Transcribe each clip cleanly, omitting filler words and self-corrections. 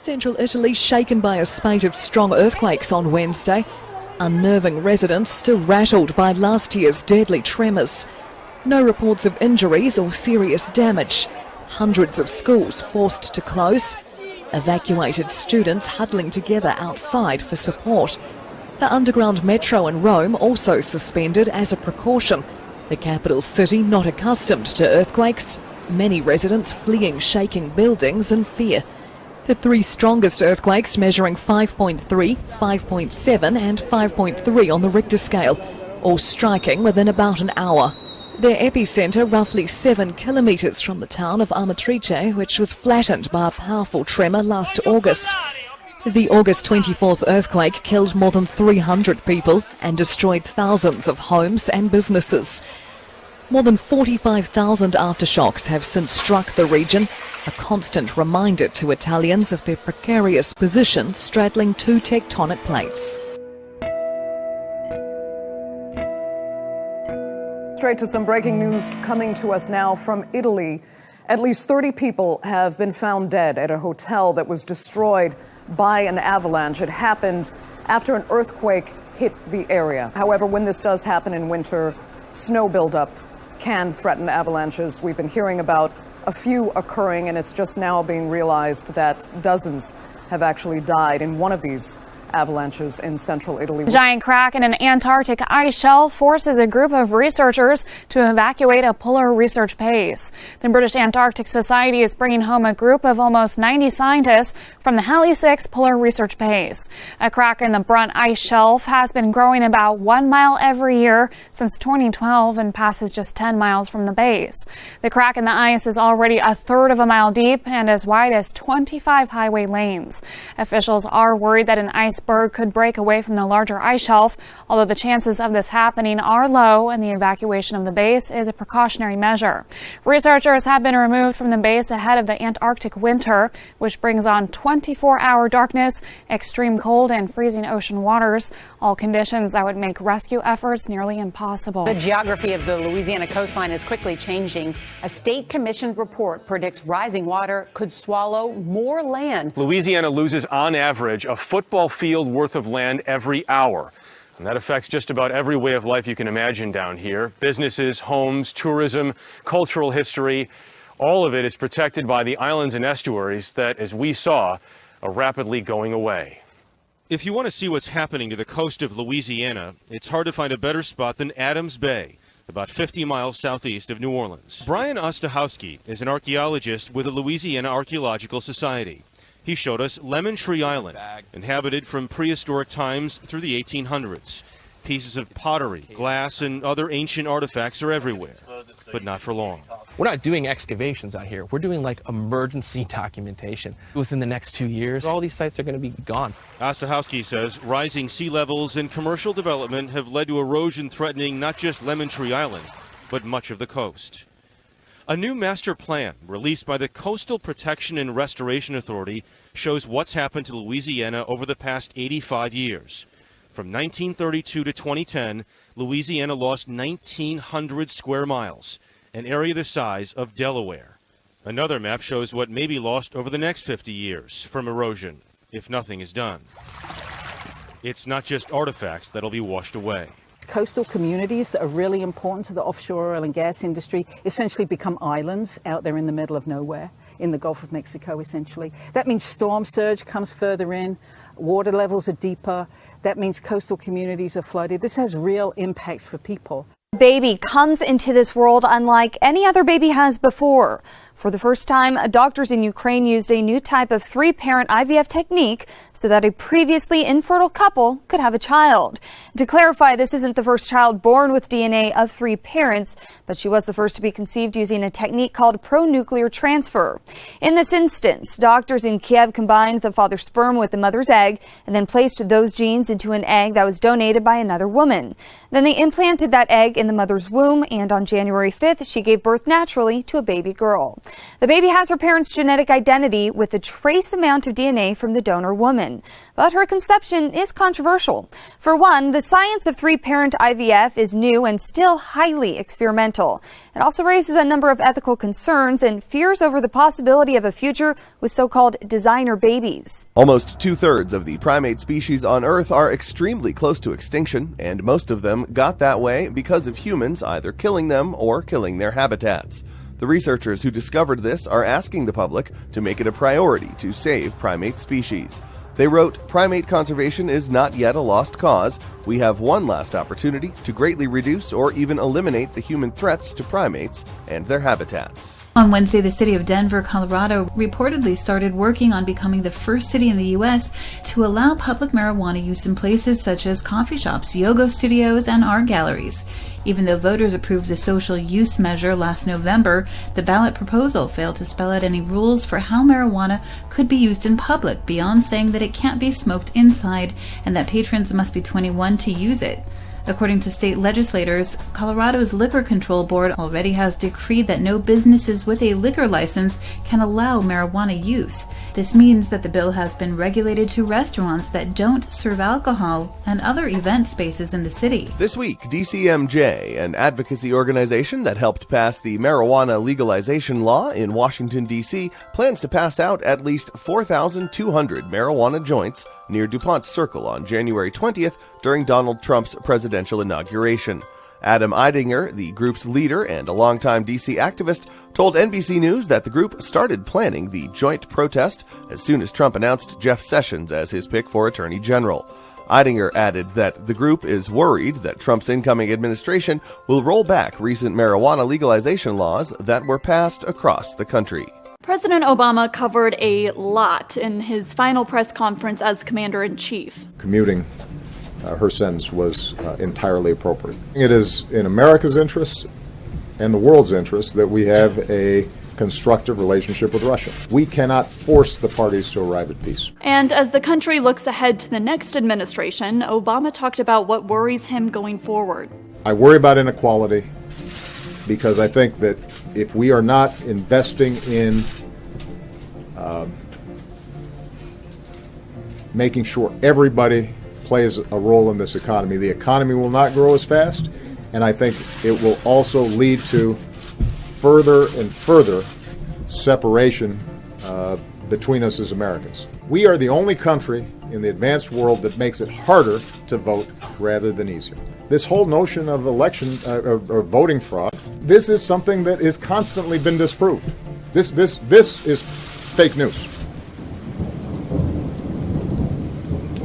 Central Italy shaken by a spate of strong earthquakes on Wednesday. Unnerving residents still rattled by last year's deadly tremors. No reports of injuries or serious damage. Hundreds of schools forced to close. Evacuated students huddling together outside for support. The underground metro in Rome also suspended as a precaution. The capital city not accustomed to earthquakes. Many residents fleeing shaking buildings in fear. The three strongest earthquakes measuring 5.3, 5.7 and 5.3 on the Richter scale, all striking within about an hour. Their epicentre roughly 7 kilometres from the town of Amatrice, which was flattened by a powerful tremor last August. The August 24th earthquake killed more than 300 people and destroyed thousands of homes and businesses. More than 45,000 aftershocks have since struck the region, a constant reminder to Italians of their precarious position straddling two tectonic plates. Straight to some breaking news coming to us now from Italy. At least 30 people have been found dead at a hotel that was destroyed by an avalanche. It happened after an earthquake hit the area. However, when this does happen in winter, snow buildup can threaten avalanches. We've been hearing about a few occurring, and it's just now being realized that dozens have actually died in one of these avalanches in central Italy. A giant crack in an Antarctic ice shelf forces a group of researchers to evacuate a polar research base. The British Antarctic Society is bringing home a group of almost 90 scientists from the Halley 6 Polar Research Base. A crack in the Brunt ice shelf has been growing about 1 mile every year since 2012 and passes just 10 miles from the base. The crack in the ice is already a third of a mile deep and as wide as 25 highway lanes. Officials are worried that an iceberg could break away from the larger ice shelf, although the chances of this happening are low and the evacuation of the base is a precautionary measure. Researchers have been removed from the base ahead of the Antarctic winter, which brings on 24-hour darkness, extreme cold, and freezing ocean waters, all conditions that would make rescue efforts nearly impossible. The geography of the Louisiana coastline is quickly changing. A state commissioned report predicts rising water could swallow more land. Louisiana loses on average a football field worth of land every hour. And that affects just about every way of life you can imagine down here. Businesses, homes, tourism, cultural history. All of it is protected by the islands and estuaries that, as we saw, are rapidly going away. If you want to see what's happening to the coast of Louisiana, it's hard to find a better spot than Adams Bay, about 50 miles southeast of New Orleans. Brian Ostahowski is an archaeologist with the Louisiana Archaeological Society. He showed us Lemon Tree Island, inhabited from prehistoric times through the 1800s. Pieces of pottery, glass, and other ancient artifacts are everywhere, but not for long. We're not doing excavations out here. We're doing like emergency documentation. Within the next 2 years, all these sites are going to be gone. Ostahowski says rising sea levels and commercial development have led to erosion threatening not just Lemon Tree Island, but much of the coast. A new master plan released by the Coastal Protection and Restoration Authority shows what's happened to Louisiana over the past 85 years. From 1932 to 2010, Louisiana lost 1,900 square miles, an area the size of Delaware. Another map shows what may be lost over the next 50 years from erosion, if nothing is done. It's not just artifacts that'll be washed away. Coastal communities that are really important to the offshore oil and gas industry essentially become islands out there in the middle of nowhere, in the Gulf of Mexico, essentially. That means storm surge comes further in, water levels are deeper. That means coastal communities are flooded. This has real impacts for people. Baby comes into this world unlike any other baby has before. For the first time, doctors in Ukraine used a new type of 3-parent IVF technique so that a previously infertile couple could have a child. To clarify, this isn't the first child born with DNA of 3 parents, but she was the first to be conceived using a technique called pronuclear transfer. In this instance, doctors in Kiev combined the father's sperm with the mother's egg and then placed those genes into an egg that was donated by another woman. Then they implanted that egg in the mother's womb, and on January 5th, she gave birth naturally to a baby girl. The baby has her parents' genetic identity with a trace amount of DNA from the donor woman. But her conception is controversial. For one, the science of three-parent IVF is new and still highly experimental. It also raises a number of ethical concerns and fears over the possibility of a future with so-called designer babies. Almost two-thirds of the primate species on Earth are extremely close to extinction, and most of them got that way because of humans either killing them or killing their habitats. The researchers who discovered this are asking the public to make it a priority to save primate species. They wrote, "Primate conservation is not yet a lost cause. We have one last opportunity to greatly reduce or even eliminate the human threats to primates and their habitats." On Wednesday, the city of Denver, Colorado, reportedly started working on becoming the first city in the U.S. to allow public marijuana use in places such as coffee shops, yoga studios, and art galleries. Even though voters approved the social use measure last November, the ballot proposal failed to spell out any rules for how marijuana could be used in public, beyond saying that it can't be smoked inside and that patrons must be 21 to use it. According to state legislators, Colorado's Liquor Control Board already has decreed that no businesses with a liquor license can allow marijuana use. This means that the bill has been regulated to restaurants that don't serve alcohol and other event spaces in the city. This week, DCMJ, an advocacy organization that helped pass the marijuana legalization law in Washington, D.C., plans to pass out at least 4,200 marijuana joints near DuPont Circle on January 20th during Donald Trump's presidential inauguration. Adam Eidinger, the group's leader and a longtime D.C. activist, told NBC News that the group started planning the joint protest as soon as Trump announced Jeff Sessions as his pick for Attorney General. Eidinger added that the group is worried that Trump's incoming administration will roll back recent marijuana legalization laws that were passed across the country. President Obama covered a lot in his final press conference as commander-in-chief. Commuting her sentence was entirely appropriate. It is in America's interest and the world's interest that we have a constructive relationship with Russia. We cannot force the parties to arrive at peace. And as the country looks ahead to the next administration, Obama talked about what worries him going forward. I worry about inequality because I think that if we are not investing in making sure everybody plays a role in this economy, the economy will not grow as fast, and I think it will also lead to further and further separation between us as Americans. We are the only country in the advanced world that makes it harder to vote rather than easier. This whole notion of election or voting fraud, this is something that has constantly been disproved. This is fake news.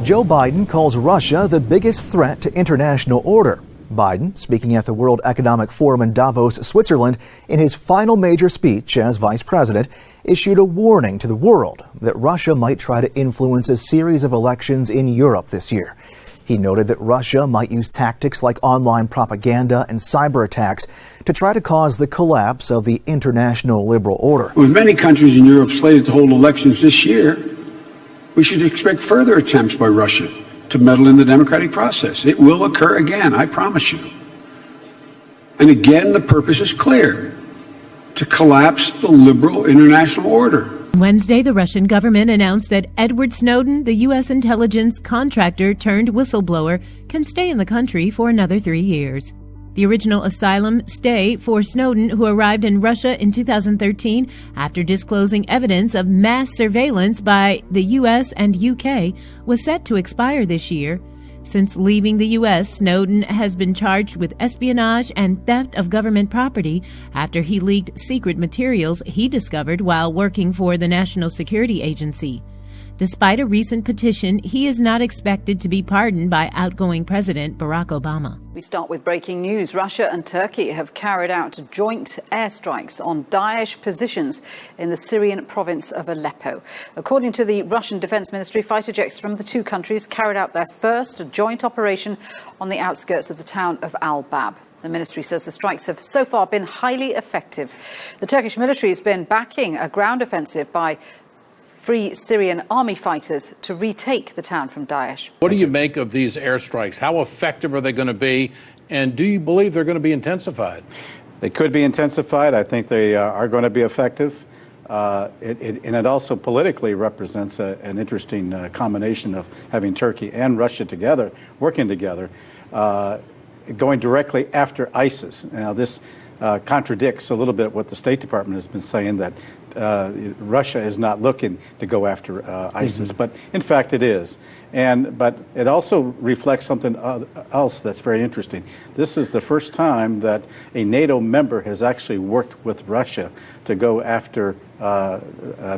Joe Biden calls Russia the biggest threat to international order. Biden, speaking at the World Economic Forum in Davos, Switzerland, in his final major speech as vice president, issued a warning to the world that Russia might try to influence a series of elections in Europe this year. He noted that Russia might use tactics like online propaganda and cyber attacks to try to cause the collapse of the international liberal order. With many countries in Europe slated to hold elections this year, we should expect further attempts by Russia to meddle in the democratic process. It will occur again, I promise you. And again, the purpose is clear: to collapse the liberal international order. Wednesday, the Russian government announced that Edward Snowden, the U.S. intelligence contractor turned whistleblower, can stay in the country for another 3 years. The original asylum stay for Snowden, who arrived in Russia in 2013 after disclosing evidence of mass surveillance by the U.S. and U.K., was set to expire this year. Since leaving the U.S., Snowden has been charged with espionage and theft of government property after he leaked secret materials he discovered while working for the National Security Agency. Despite a recent petition, he is not expected to be pardoned by outgoing President Barack Obama. We start with breaking news. Russia and Turkey have carried out joint airstrikes on Daesh positions in the Syrian province of Aleppo. According to the Russian Defense Ministry, fighter jets from the two countries carried out their first joint operation on the outskirts of the town of Al-Bab. The ministry says the strikes have so far been highly effective. The Turkish military has been backing a ground offensive by Free Syrian army fighters to retake the town from Daesh. What do you make of these airstrikes? How effective are they going to be? And do you believe they're going to be intensified? They could be intensified. I think they are going to be effective. And it also politically represents an interesting combination of having Turkey and Russia together, working together, going directly after ISIS. Now, this contradicts a little bit what the State Department has been saying, that Russia is not looking to go after ISIS, but in fact it is. But it also reflects something else that's very interesting. This is the first time that a NATO member has actually worked with Russia to go after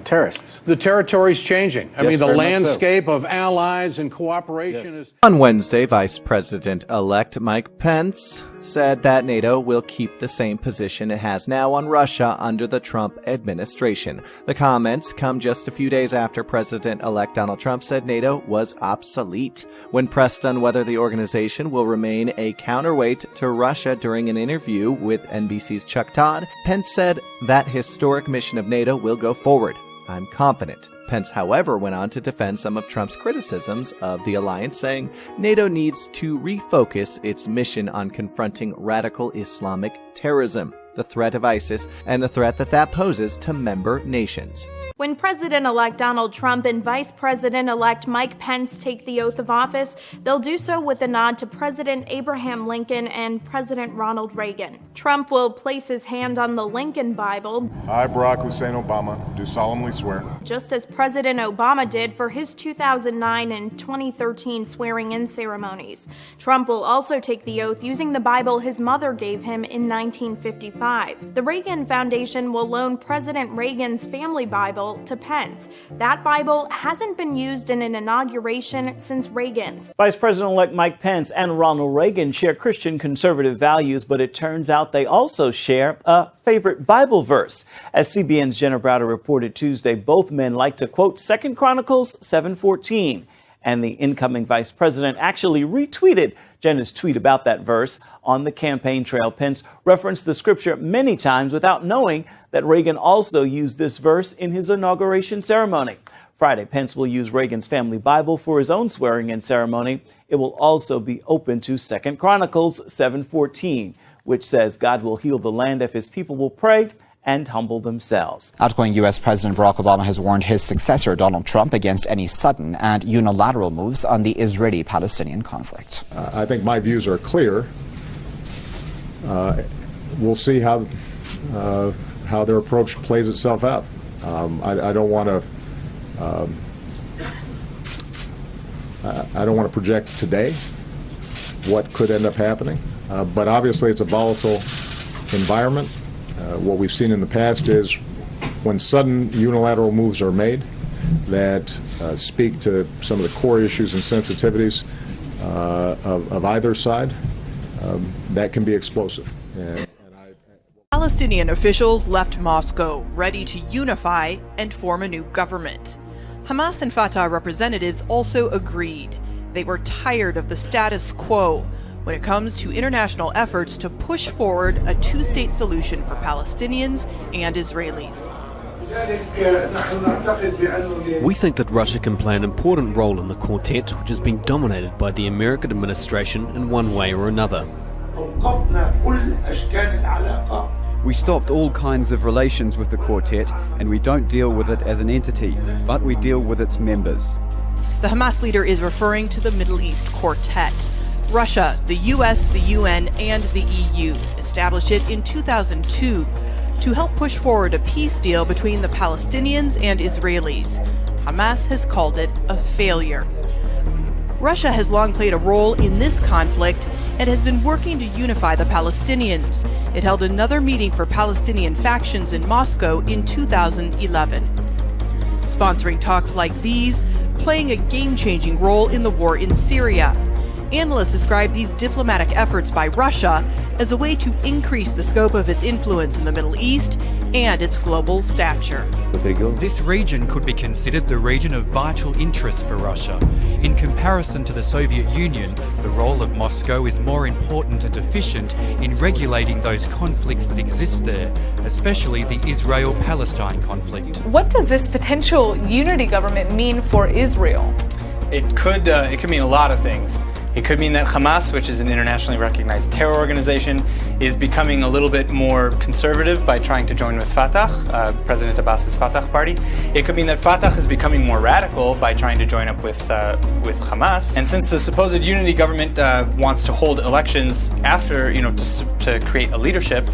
terrorists. The territory's changing. I Yes, mean, the very much landscape of allies and cooperation is... On Wednesday, Vice President-elect Mike Pence said that NATO will keep the same position it has now on Russia under the Trump administration. The comments come just a few days after President-elect Donald Trump said NATO was obsolete. When pressed on whether the organization will remain a counterweight to Russia during an interview with NBC's Chuck Todd, Pence said that historic mission of NATO will go forward. I'm confident. Pence, however, went on to defend some of Trump's criticisms of the alliance, saying NATO needs to refocus its mission on confronting radical Islamic terrorism, the threat of ISIS, and the threat that poses to member nations. When President-elect Donald Trump and Vice President-elect Mike Pence take the oath of office, they'll do so with a nod to President Abraham Lincoln and President Ronald Reagan. Trump will place his hand on the Lincoln Bible. I, Barack Hussein Obama, do solemnly swear. Just as President Obama did for his 2009 and 2013 swearing-in ceremonies. Trump will also take the oath using the Bible his mother gave him in 1955. The Reagan Foundation will loan President Reagan's family Bible to Pence. That Bible hasn't been used in an inauguration since Reagan's. Vice President-elect Mike Pence and Ronald Reagan share Christian conservative values, but it turns out they also share a favorite Bible verse. As CBN's Jenna Browder reported Tuesday, both men like to quote 2 Chronicles 7:14. And the incoming vice president actually retweeted Jenna's tweet about that verse on the campaign trail. Pence referenced the scripture many times without knowing that Reagan also used this verse in his inauguration ceremony. Friday, Pence will use Reagan's family Bible for his own swearing-in ceremony. It will also be open to 2 Chronicles 7:14, which says God will heal the land if his people will pray and humble themselves. Outgoing U.S. President Barack Obama has warned his successor, Donald Trump, against any sudden and unilateral moves on the Israeli-Palestinian conflict. I think my views are clear. We'll see how their approach plays itself out. I don't want to project today what could end up happening, but obviously it's a volatile environment. What we've seen in the past is when sudden unilateral moves are made that speak to some of the core issues and sensitivities of either side, that can be explosive. Palestinian officials left Moscow ready to unify and form a new government. Hamas and Fatah representatives also agreed. They were tired of the status quo when it comes to international efforts to push forward a two-state solution for Palestinians and Israelis. We think that Russia can play an important role in the quartet, which has been dominated by the American administration in one way or another. We stopped all kinds of relations with the quartet, and we don't deal with it as an entity, but we deal with its members. The Hamas leader is referring to the Middle East Quartet. Russia, the US, the UN, and the EU established it in 2002 to help push forward a peace deal between the Palestinians and Israelis. Hamas has called it a failure. Russia has long played a role in this conflict and has been working to unify the Palestinians. It held another meeting for Palestinian factions in Moscow in 2011. Sponsoring talks like these, playing a game-changing role in the war in Syria. Analysts describe these diplomatic efforts by Russia as a way to increase the scope of its influence in the Middle East and its global stature. This region could be considered the region of vital interest for Russia. In comparison to the Soviet Union, the role of Moscow is more important and efficient in regulating those conflicts that exist there, especially the Israel-Palestine conflict. What does this potential unity government mean for Israel? It could mean a lot of things. It could mean that Hamas, which is an internationally recognized terror organization, is becoming a little bit more conservative by trying to join with Fatah, President Abbas's Fatah party. It could mean that Fatah is becoming more radical by trying to join up with Hamas. And since the supposed unity government wants to hold elections after, to create a leadership,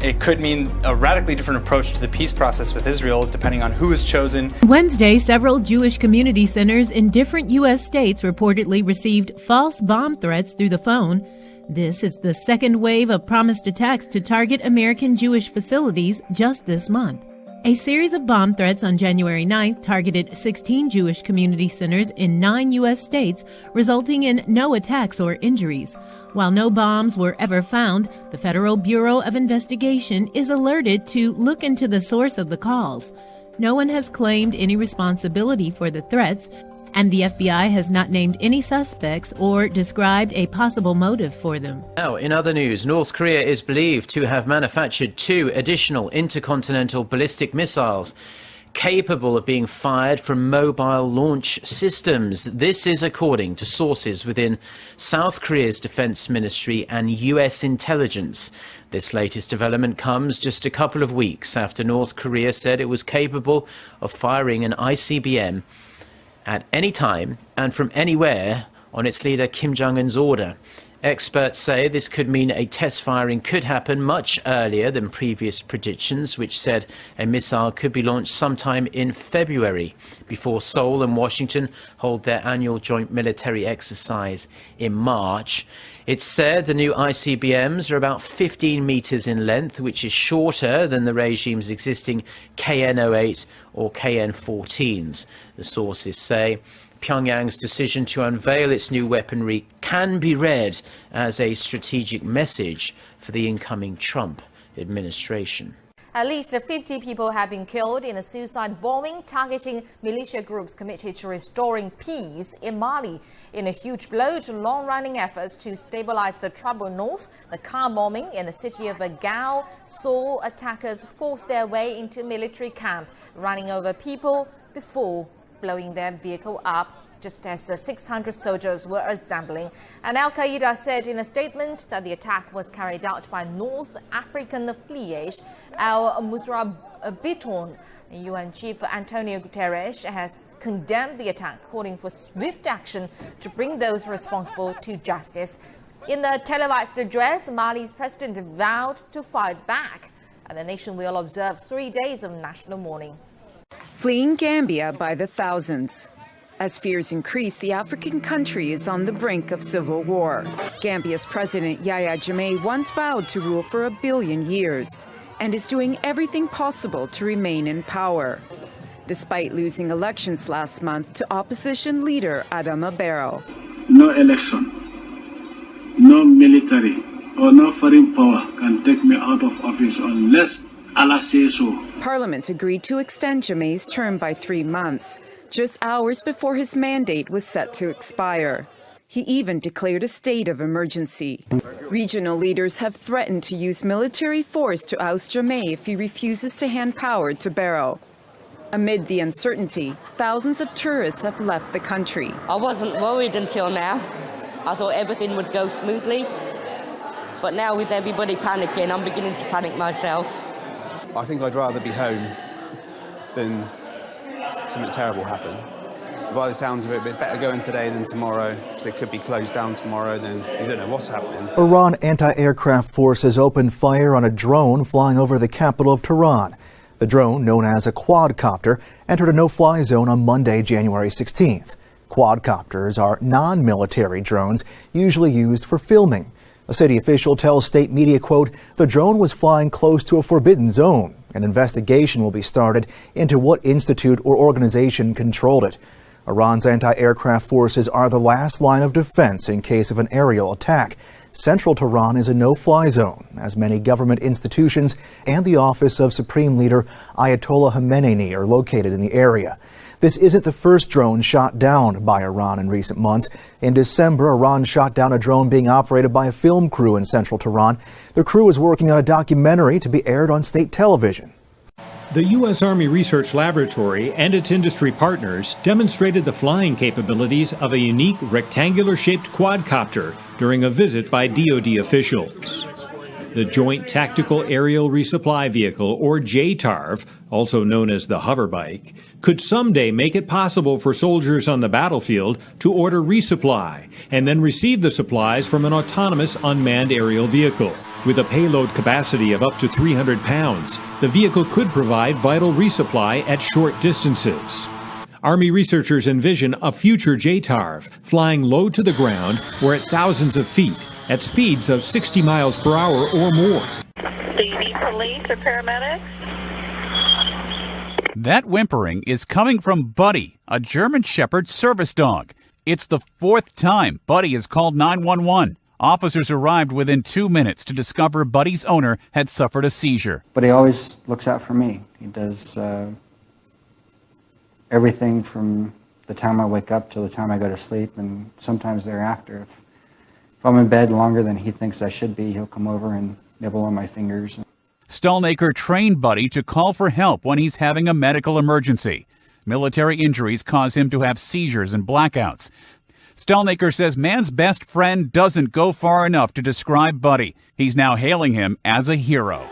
it could mean a radically different approach to the peace process with Israel, depending on who is chosen. Wednesday, several Jewish community centers in different U.S. states reportedly received false bomb threats through the phone. This is the second wave of promised attacks to target American Jewish facilities just this month. A series of bomb threats on January 9th targeted 16 Jewish community centers in 9 U.S. states, resulting in no attacks or injuries. While no bombs were ever found, the Federal Bureau of Investigation is alerted to look into the source of the calls. No one has claimed any responsibility for the threats, and the FBI has not named any suspects or described a possible motive for them. Now, in other news, North Korea is believed to have manufactured 2 additional intercontinental ballistic missiles capable of being fired from mobile launch systems. This is according to sources within South Korea's defense ministry and U.S. intelligence. This latest development comes just a couple of weeks after North Korea said it was capable of firing an ICBM at any time and from anywhere on its leader Kim Jong-un's order. Experts say this could mean a test firing could happen much earlier than previous predictions, which said a missile could be launched sometime in February, before Seoul and Washington hold their annual joint military exercise in March. It's said the new ICBMs are about 15 meters in length, which is shorter than the regime's existing KN-08 or KN-14s. The sources say Pyongyang's decision to unveil its new weaponry can be read as a strategic message for the incoming Trump administration. At least 50 people have been killed in a suicide bombing targeting militia groups committed to restoring peace in Mali. In a huge blow to long-running efforts to stabilize the troubled north, the car bombing in the city of Gao saw attackers force their way into a military camp, running over people before blowing their vehicle up just as 600 soldiers were assembling. And Al-Qaeda said in a statement that the attack was carried out by North African affiliate Al-Musrabiton. UN Chief Antonio Guterres has condemned the attack, calling for swift action to bring those responsible to justice. In the televised address, Mali's president vowed to fight back, and the nation will observe 3 days of national mourning. Fleeing Gambia by the thousands. As fears increase, the African country is on the brink of civil war. Gambia's president Yahya Jammeh once vowed to rule for 1 billion years and is doing everything possible to remain in power, despite losing elections last month to opposition leader Adama Barrow. No election, no military or no foreign power can take me out of office unless Allah says so. Parliament agreed to extend Jammeh's term by 3 months, just hours before his mandate was set to expire. He even declared a state of emergency. Regional leaders have threatened to use military force to oust Jammeh if he refuses to hand power to Barrow. Amid the uncertainty, thousands of tourists have left the country. I wasn't worried until now. I thought everything would go smoothly. But now with everybody panicking, I'm beginning to panic myself. I think I'd rather be home than something terrible happen. By the sounds of it, a bit better going today than tomorrow, because it could be closed down tomorrow, then you don't know what's happening. Iran anti-aircraft forces opened fire on a drone flying over the capital of Tehran. The drone, known as a quadcopter, entered a no-fly zone on Monday, January 16th. Quadcopters are non-military drones usually used for filming. A city official tells state media, quote, "The drone was flying close to a forbidden zone. An investigation will be started into what institute or organization controlled it." Iran's anti-aircraft forces are the last line of defense in case of an aerial attack. Central Tehran is a no-fly zone, as many government institutions and the office of Supreme Leader Ayatollah Khamenei are located in the area. This isn't the first drone shot down by Iran in recent months. In December, Iran shot down a drone being operated by a film crew in central Tehran. The crew was working on a documentary to be aired on state television. The U.S. Army Research Laboratory and its industry partners demonstrated the flying capabilities of a unique rectangular-shaped quadcopter during a visit by DoD officials. The Joint Tactical Aerial Resupply Vehicle, or JTARV, also known as the hoverbike, could someday make it possible for soldiers on the battlefield to order resupply and then receive the supplies from an autonomous unmanned aerial vehicle. With a payload capacity of up to 300 pounds, the vehicle could provide vital resupply at short distances. Army researchers envision a future JTARV flying low to the ground or at thousands of feet at speeds of 60 miles per hour or more. Do you need police or paramedics? That whimpering is coming from Buddy, a German Shepherd service dog. It's the fourth time Buddy has called 911. Officers arrived within 2 minutes to discover Buddy's owner had suffered a seizure. But he always looks out for me. He does everything from the time I wake up till the time I go to sleep, and sometimes thereafter. If I'm in bed longer than he thinks I should be, he'll come over and nibble on my fingers. Stallnaker trained Buddy to call for help when he's having a medical emergency. Military injuries cause him to have seizures and blackouts. Stallnaker says man's best friend doesn't go far enough to describe Buddy. He's now hailing him as a hero.